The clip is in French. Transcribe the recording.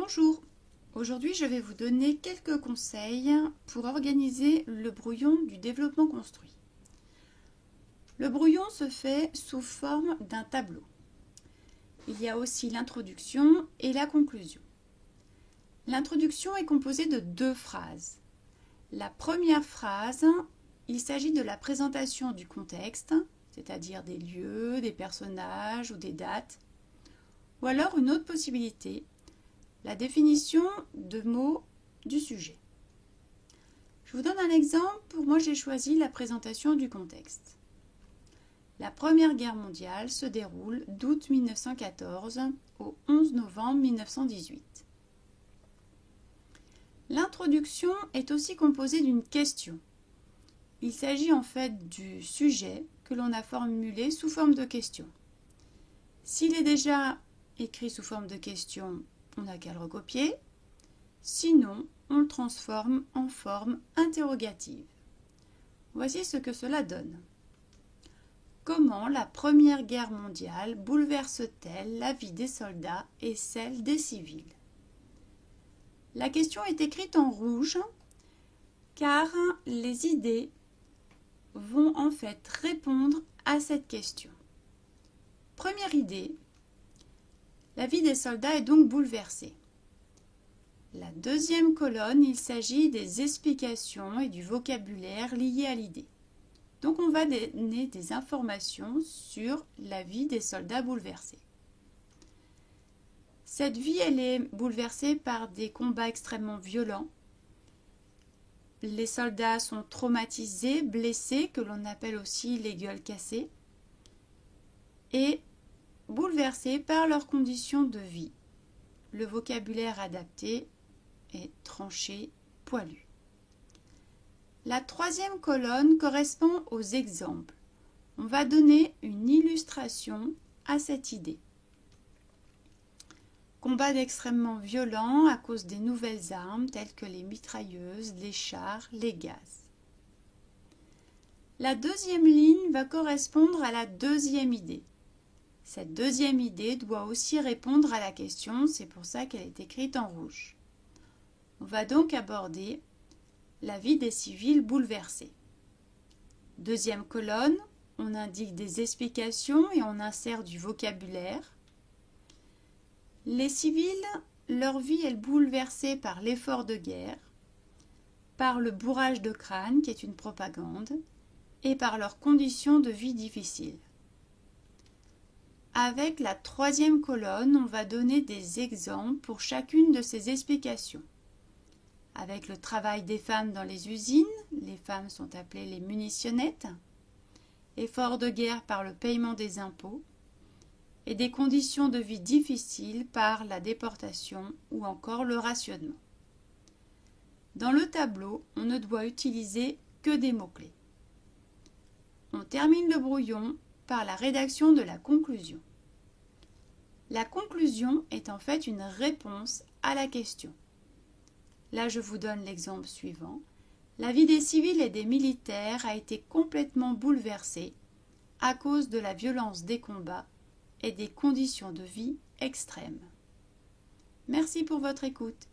Bonjour, aujourd'hui je vais vous donner quelques conseils pour organiser le brouillon du développement construit. Le brouillon se fait sous forme d'un tableau. Il y a aussi l'introduction et la conclusion. L'introduction est composée de deux phrases. La première phrase, il s'agit de la présentation du contexte, c'est-à-dire des lieux, des personnages ou des dates, ou alors une autre possibilité, la définition de mots du sujet. Je vous donne un exemple. Pour moi, j'ai choisi la présentation du contexte. La Première Guerre mondiale se déroule d'août 1914 au 11 novembre 1918. L'introduction est aussi composée d'une question. Il s'agit en fait du sujet que l'on a formulé sous forme de question. S'il est déjà écrit sous forme de question, on n'a qu'à le recopier. Sinon, on le transforme en forme interrogative. Voici ce que cela donne. Comment la Première Guerre mondiale bouleverse-t-elle la vie des soldats et celle des civils? La question est écrite en rouge car les idées vont en fait répondre à cette question. Première idée, la vie des soldats est donc bouleversée. La deuxième colonne, il s'agit des explications et du vocabulaire liés à l'idée. Donc on va donner des informations sur la vie des soldats bouleversés. Cette vie, elle est bouleversée par des combats extrêmement violents. Les soldats sont traumatisés, blessés, que l'on appelle aussi les gueules cassées, et bouleversés par leurs conditions de vie. Le vocabulaire adapté est tranché, poilu. La troisième colonne correspond aux exemples. On va donner une illustration à cette idée. Combat extrêmement violent à cause des nouvelles armes telles que les mitrailleuses, les chars, les gaz. La deuxième ligne va correspondre à la deuxième idée. Cette deuxième idée doit aussi répondre à la question, c'est pour ça qu'elle est écrite en rouge. On va donc aborder la vie des civils bouleversés. Deuxième colonne, on indique des explications et on insère du vocabulaire. Les civils, leur vie est bouleversée par l'effort de guerre, par le bourrage de crâne qui est une propagande, et par leurs conditions de vie difficiles. Avec la troisième colonne, on va donner des exemples pour chacune de ces explications. Avec le travail des femmes dans les usines, les femmes sont appelées les munitionnettes, effort de guerre par le paiement des impôts, et des conditions de vie difficiles par la déportation ou encore le rationnement. Dans le tableau, on ne doit utiliser que des mots-clés. On termine le brouillon par la rédaction de la conclusion. La conclusion est en fait une réponse à la question. Là, je vous donne l'exemple suivant. La vie des civils et des militaires a été complètement bouleversée à cause de la violence des combats et des conditions de vie extrêmes. Merci pour votre écoute.